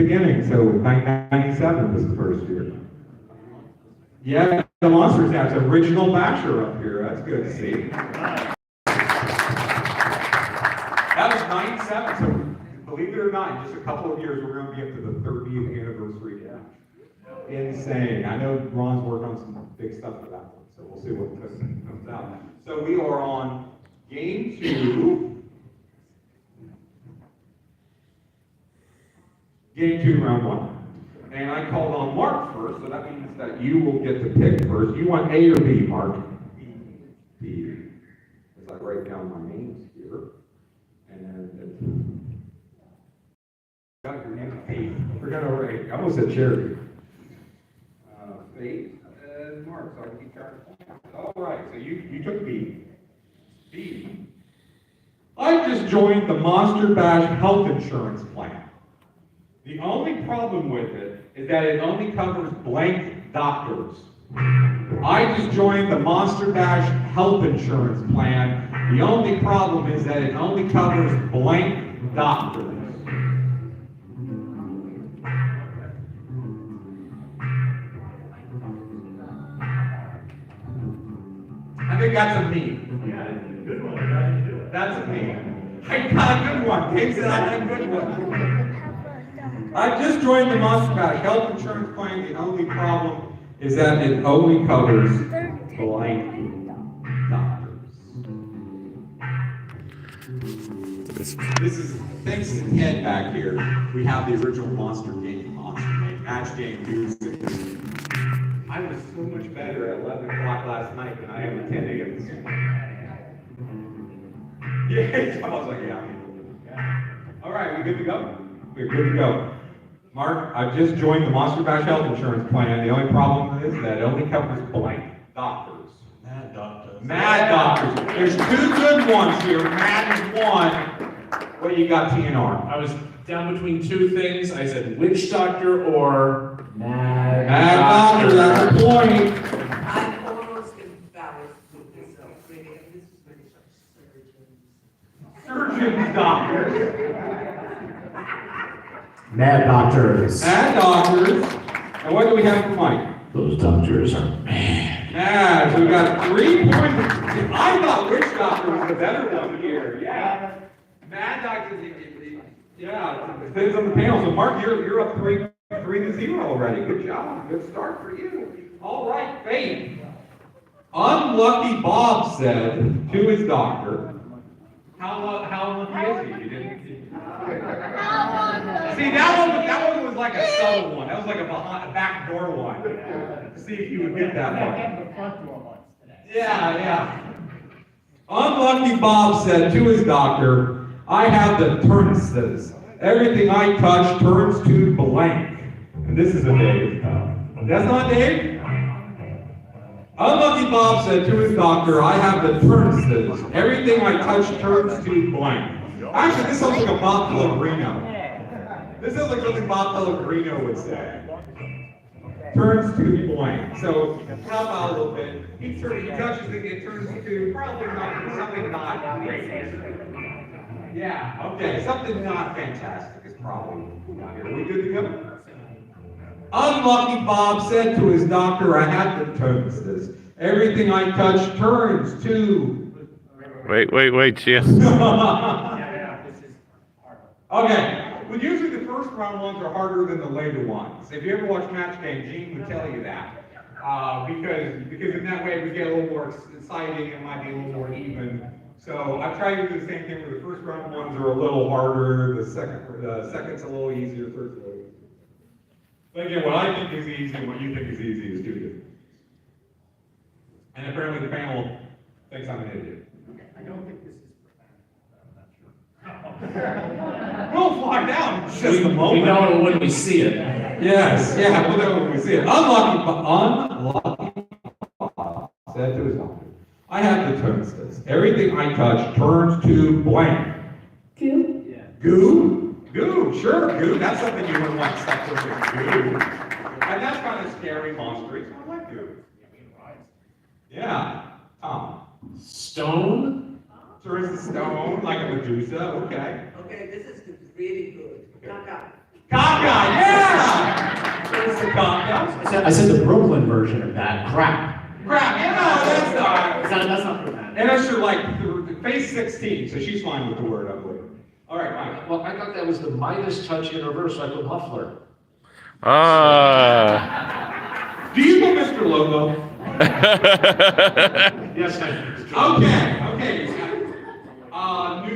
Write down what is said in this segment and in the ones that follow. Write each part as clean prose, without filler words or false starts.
beginning, so 1997 was the first year. Yeah, the Monsters have some original Basher up here. That's good to see. That was 97, so believe it or not, in just a couple of years, we're going to be up to the 30th anniversary batch. Insane. I know Ron's working on some big stuff for that one, so we'll see what comes out. So we are on game 2. Game 2, round 1. And I called on Mark first, so that means that you will get to pick first. You want A or B, Mark? B. As I write down my names here. And got your name, Faith. I forgot already. I almost said Charity. Faith and Mark, so I can keep track of points. All right, so you took B. B. I just joined the Monster Bash health insurance plan. The only problem with it is that it only covers blank doctors. I just joined the Monster Bash health insurance plan. The only problem is that it only covers blank doctors. I think that's a me. Yeah, good one. How did you do it? That's a me. I got a good one. Dave said I had a good one. I just joined the Monster Bash health insurance plan. The only problem is that it only covers blank doctors. This is, thanks to Ted back here, we have the original Monster match game music. I was so much better at 11 o'clock last night than I am at 10 a.m. this morning. Yeah, I was like, yeah. All right, we good to go? We're good to go. Mark, I've just joined the Monster Bash health insurance plan. The only problem is that it only covers blank doctors. Mad doctors. Mad doctors. There's 2 good ones here. Mad is one. What you got, TNR? I was down between 2 things. I said witch doctor or mad Doctor, that's a point. I'm almost embarrassed with this really. This is really surgeons. Surgeons, doctors. Mad doctors. Mad doctors. And what do we have for Mike? Those doctors are mad. Mad. So we got 3 points. I thought witch doctor was the better one here. Yeah. Mad doctors. Yeah. It depends on the panel. So Mark, you're up 3-0 already. Good job. Good start for you. All right, Faith. Unlucky Bob said to his doctor, how unlucky is he? You didn't. See, that one was like a subtle one. That was like a back door one. See if you would get that one. Yeah. Unlucky Bob said to his doctor, I have the turnstles. Everything I touch turns to blank. And this is a Dave. That's not Dave? Unlucky Bob said to his doctor, I have the turnstles. Everything I touch turns to blank. Actually, this sounds like a Bob Pellegrino. This sounds like something Bob Pellegrino would say. Turns to blank. So, help out a little bit. He touches it, it turns to probably not something not great. Yeah, okay, something not fantastic is probably not here. Are we good to go? Unlucky Bob said to his doctor, I have the turnstles. Everything I touch turns to... Wait, yes. Okay. Well, usually the first round ones are harder than the later ones. If you ever watch Match Game, Gene would tell you that. Because in that way we get a little more exciting, it might be a little more even. So I've tried to do the same thing where the first round ones are a little harder, the second's a little easier, third's a little easier. But again, what I think is easy and what you think is easy is 2 different. And apparently the panel thinks I'm an idiot. I don't think this is profound. I'm not sure. We'll find out in just a moment. We know it when we see it. Yes, yeah, we'll know when we see it. Unlucky Bob said to his doctor, I have the turnstles. Everything I touch turns to blank. Goo? Yeah. Goo? Goo, sure, goo. That's something you wouldn't want stuck with goo. And that's kind of scary, monstrous. I like goo. Yeah. Tom. Stone? Turns to stone, like a Medusa, okay. Okay, this is really good. Caca. Caca, Kafka. I said the Brooklyn version of that, crap. Crap, yeah, that's not. That's not for that. And Esther, like, face 16, so she's fine with the word, I believe. All right, Mike. Well, I thought that was the Midas touch in reverse, so I put muffler. Ah. Do you know Mr. Logo? Yes, I do. Okay.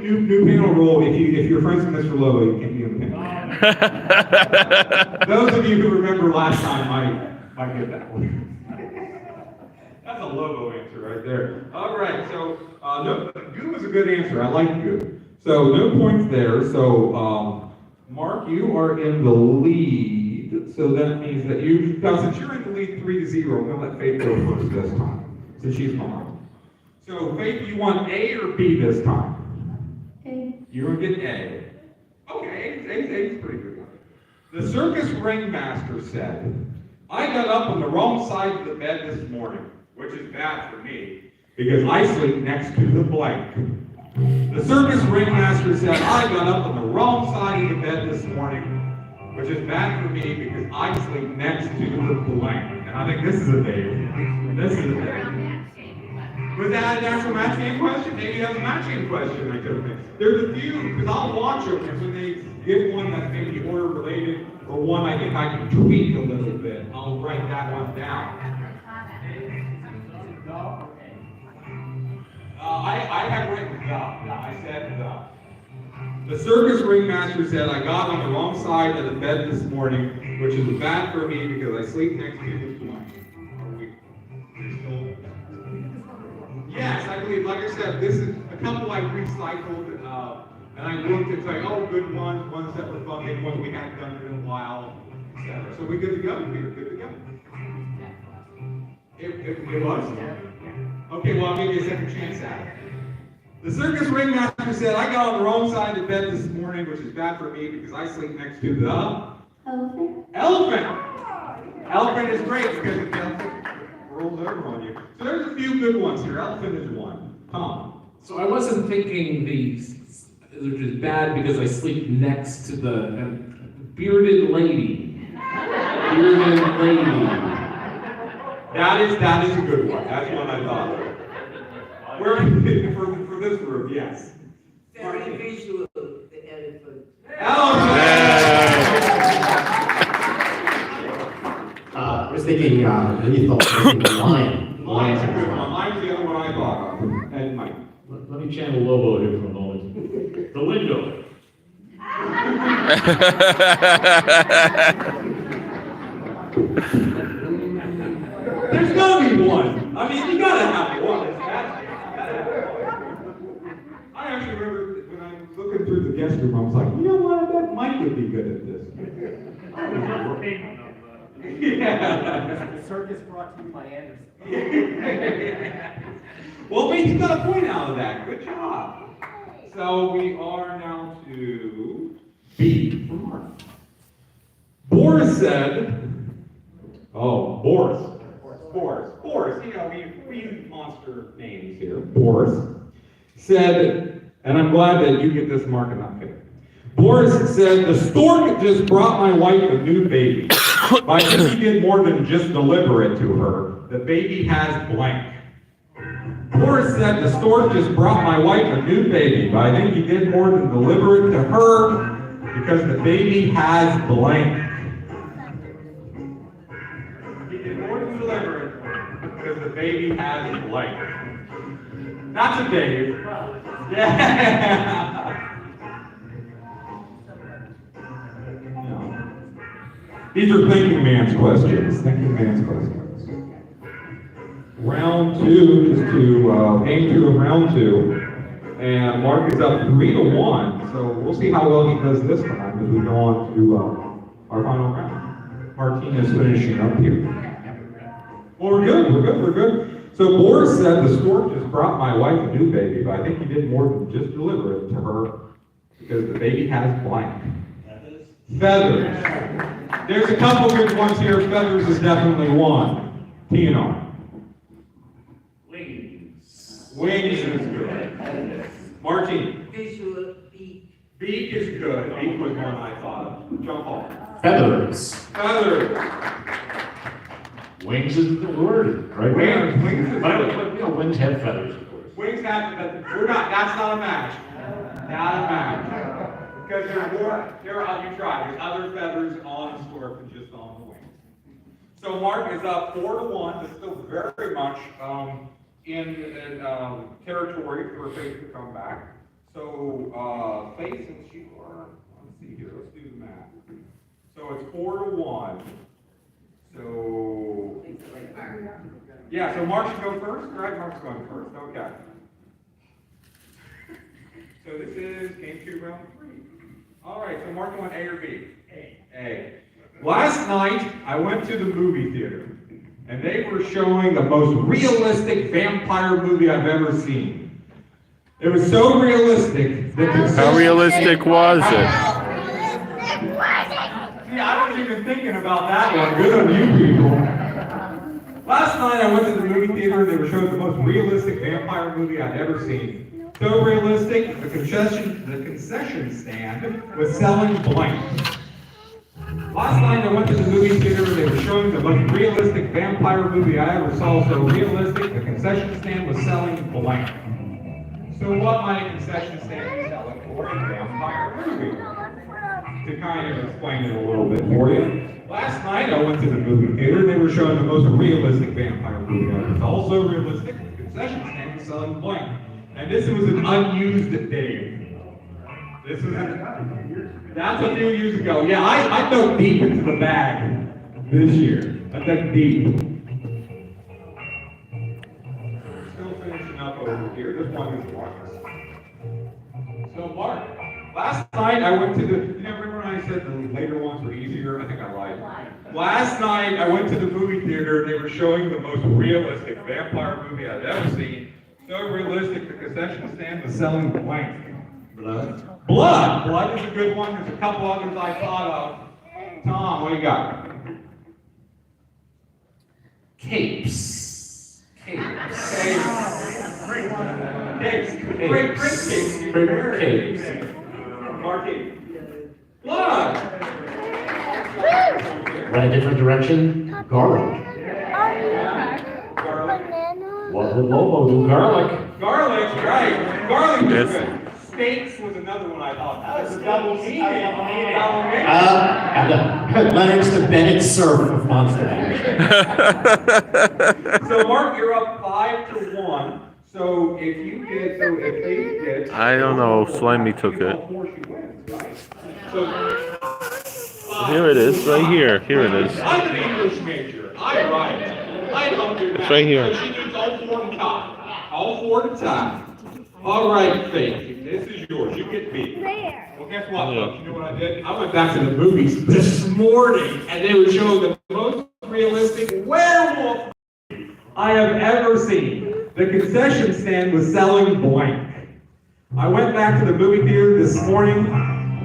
New panel rule. If you're friends with Mr. Logo, you can't be on the panel. Those of you who remember last time might get that one. That's a Logo answer right there. All right. So no, goo is a good answer. I like goo. So no points there. So Mark, you are in the lead. So that means that since you're in the lead 3-0, I'm gonna let Faith go first this time, since she's mom. So Faith, you want A or B this time? A. You're gonna get A. Okay, A's pretty good one. The circus ringmaster said, I got up on the wrong side of the bed this morning, which is bad for me, because I sleep next to the blank. The circus ringmaster said, I got up on the wrong side of the bed this morning, which is bad for me because I sleep next to the blank. And I think this is a Dave. This is a Dave. Was that an actual match game question? Maybe that's a match game question. I could have. There's a few, because I'll watch them, and when they give one that's maybe order related, or one I think I can tweak a little bit, I'll write that one down. I have written the. I said the. The circus ringmaster said, I got on the wrong side of the bed this morning, which is bad for me because I sleep next to the blank. Yes, I believe, like I said, this is a couple I recycled, and I looked and say, oh, good ones that were fun, maybe ones we hadn't done in a while, etc. So we're good to go? We're good to go. It was? Okay, well, I'll give you a second chance at it. The circus ringmaster said, I got on the wrong side of bed this morning, which is bad for me because I sleep next to the Elephant. elephant. Elephant is great because the elephant rolls over on you. So there's a few good ones here. Elephant is one. Tom. So I wasn't thinking which is bad because I sleep next to the bearded lady. Bearded lady. That is a good one. That's one I thought of. Where for this group, yes. Very visual, the elephant. Elephant! I was thinking, you thought lion. Lion's a good one. Lion's the other one I thought of. And Mike. Let me channel Lobo here for a moment. The window. There's gotta be one. I mean, you gotta have one. I actually remember when I was looking through the guest room, I was like, you know what? I bet Mike would be good at this. Yeah. The circus brought to you by Anderson. Well, wait, you got a point out of that. Good job. So we are now to B for Mark. Boris said, Boris, you know, we use monster names here. Boris said, and I'm glad that you get this mark and not Faith. Boris said, the stork just brought my wife a new baby. But I think he did more than just deliver it to her. The baby has blank. Boris said, the stork just brought my wife a new baby. But I think he did more than deliver it to her because the baby has blank. He did more than deliver it because the baby has blank. That's a Dave. Yeah. These are thinking man's questions. Round two, just to aim to a round two. And Mark is up 3-1. So we'll see how well he does this time as we go on to our final round. Martina's finishing up here. Well, we're good. So Boris said the stork just brought my wife a new baby, but I think he did more than just deliver it to her because the baby has blank. Feathers. There's a couple good ones here. Feathers is definitely one. Tino. Wings. Wings is good. Martine. Visual beak. Beak is good. Beak was one I thought of. Jump off. Feathers. Feathers. Wings isn't the word, right? Wings is- But, you know, wings have feathers, of course. Wings have, but that's not a match. Not a match. Because you try, there's other feathers on the scarf than just on the wings. So Mark is up 4-1, but still very much in territory for Faith to come back. So Faith, since you are, let's see here, let's do the math. So it's 4-1. So yeah, so Mark should go first, right? Mark's going first, okay. So this is game 2, round 3. All right, so Mark, you want A or B? A. Last night, I went to the movie theater, and they were showing the most realistic vampire movie I've ever seen. It was so realistic that How realistic was it? See, I wasn't even thinking about that one. Good on you people. Last night I went to the movie theater and they were showing the most realistic vampire movie I'd ever seen. So realistic, the concession stand was selling blank. Last night I went to the movie theater and they were showing the most realistic vampire movie I ever saw. So realistic, the concession stand was selling blank. So what might a concession stand be selling for a vampire movie? To kind of explain it a little bit for you. Last night I went to the movie theater, they were showing the most realistic vampire movie ever. It's also realistic, the concession stand was selling blank. And this was an unused day. That's a few years ago. Yeah, I dug deep into the bag this year. I dug deep. Still finishing up over here. This one is Marcus. So Mark, last night I went to the, you know, remember when I said the later ones were easier? I think I lied. Last night I went to the movie theater and they were showing the most realistic vampire movie I've ever seen. So realistic, the concession stand was selling blank. Blood. Blood! Blood is a good one. There's a couple others I thought of. Tom, what do you got? Capes. Capes. Capes. Great Prince capes. Great capes. Marky. Blood! Went a different direction. Garlic. Garlic. What would Lobo do? Garlic. Garlic, right. Garlic is Yes. good. Steaks was another one I thought. That's a double meaning. Leonard's the Bennett Surf of Monster Mash. So Mark, you're up 5-1. So if they get, I don't know, Slimy took it. So Here it is, right here. Here it is. I'm an English major. I write. I don't do that. It's right here. So she needs all 4 to tie. All 4 to tie. All right, Faith. This is yours. You get B. Well, guess what, folks? You know what I did? I went back to the movies this morning, and they were showing the most realistic werewolf I have ever seen. The concession stand was selling blank. I went back to the movie theater this morning,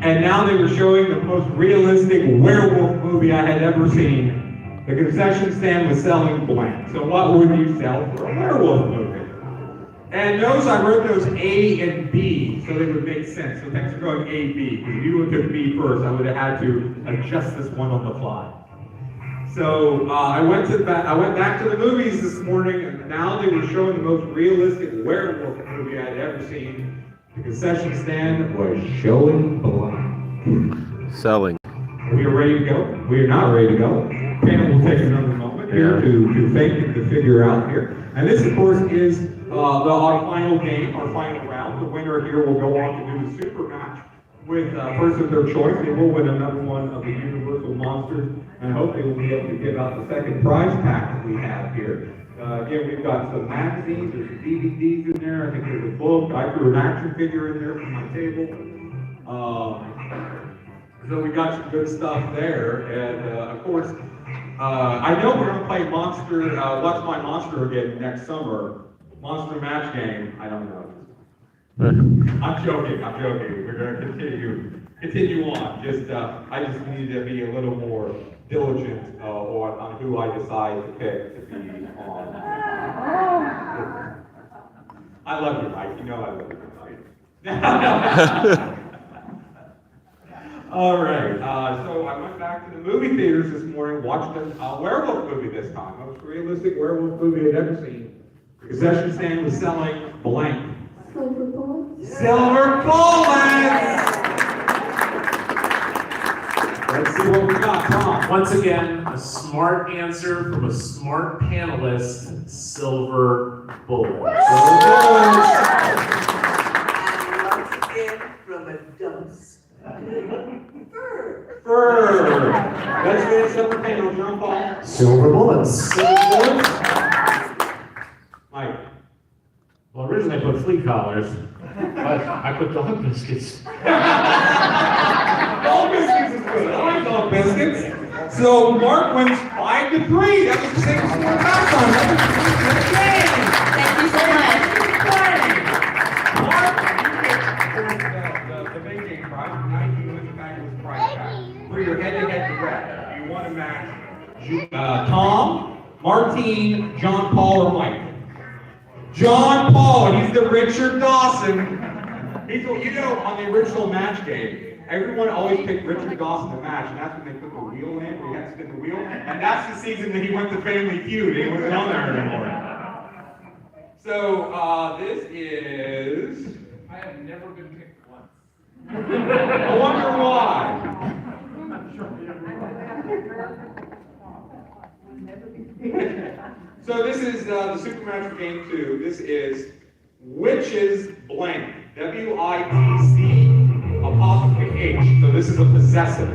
and now they were showing the most realistic werewolf movie I had ever seen. The concession stand was selling blank. So what would you sell for a werewolf movie? And notice I wrote those A and B, so they would make sense. So thanks for going A, B, because if you would have B first, I would have had to adjust this one on the fly. So I went back to the movies this morning, and now they were showing the most realistic werewolf movie I'd ever seen. The concession stand was showing blank. Selling. We are ready to go. We are not ready to go. Panel will take another moment here to think and to figure out here. And this, of course, is our final game, our final round. The winner here will go on to do the super match with a person of their choice. They will win another one of the Universal Monsters, and hopefully we'll be able to give out the second prize pack that we have here. Again, we've got some magazines, there's some DVDs in there, I think there's a book, I threw an action figure in there from my table. So we got some good stuff there, and of course, I know we're gonna play Monster, What's My Monster again next summer. Monster Match Game, I don't know. I'm joking. We're gonna continue on. I just need to be a little more diligent on who I decide to pick to be on. I love you, Mike. You know I love you, Mike. All right, so I went back to the movie theaters this morning, watched a werewolf movie this time. Most realistic werewolf movie I'd ever seen. The concession stand was selling blank. Silver bullets. Silver bullets! Let's see what we got, Tom. Once again, a smart answer from a smart panelist, silver bullet. And once again, from a dunce. Fur. Fur. Let's finish up the panel, John Paul. Silver bullets. Silver bullets. Mike. Well, originally I put flea collars, but I put dog biscuits. Dog biscuits is good. I like dog biscuits. So Mark wins 5-3. That was the same score last time. Thank you so much. Mark, you picked the big game prize. Now you win the fabulous prize pack. For your head-to-head duet, you want to match Tom, Martine, John Paul, or Mike. John Paul, he's the Richard Dawson. On the original match game, everyone always picked Richard Dawson to match, and that's when they put the wheel in, where you had to spin the wheel, and that's the season that he went to Family Feud, and he wasn't on there anymore. So, this is... I have never been picked once. I wonder why. So this is the Supermatch Game 2. This is Witches Blank. W-I-T-C apostrophe H. So this is a possessive.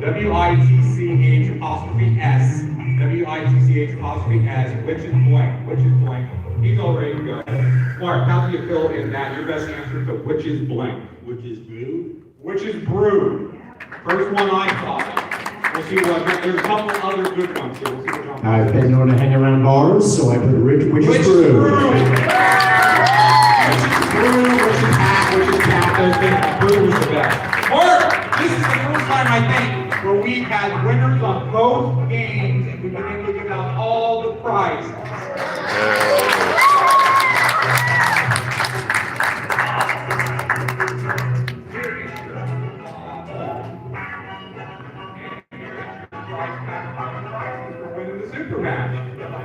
W-I-T-C-H apostrophe S. W-I-T-C-H apostrophe S. Witches Blank. Witches Blank. He's all ready to go. Mark, how do you fill in that? Your best answer to Witches Blank. Witch's brew. Witches Brew. First one I thought. We'll see what, there's a couple other good ones, so we'll see what John. I've been known to hang around bars, so I put Witch's Brew. Witches Brew, Witches Hat, Witches Cat, those things. Brew is the best. Or, this is the first time, I think, where we've had winners on both games, and we've been able to give out all the prizes.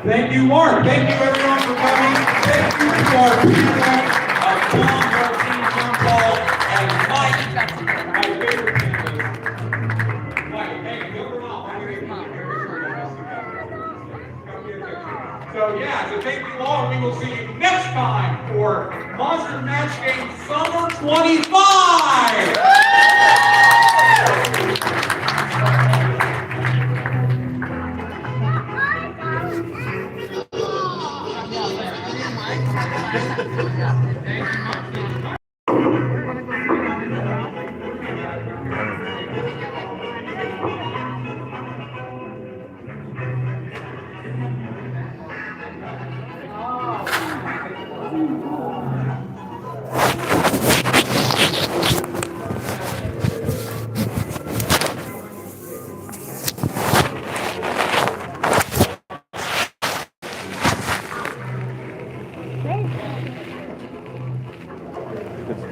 Thank you, Mark. Thank you, everyone, for coming. Thank you to our panel of Tom, Martine, John Paul, and Mike, my favorite panelist. Mike, hey, you ever not? So, yeah, so thank you all. We will see you next time for Monster Match Game Summer 25.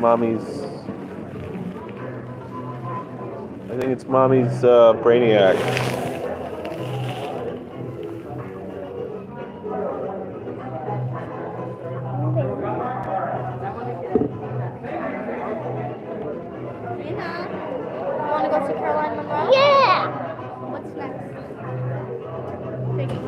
I think it's mommy's Brainiac. Want to go see Caroline Monroe? Yeah! What's next? Take it.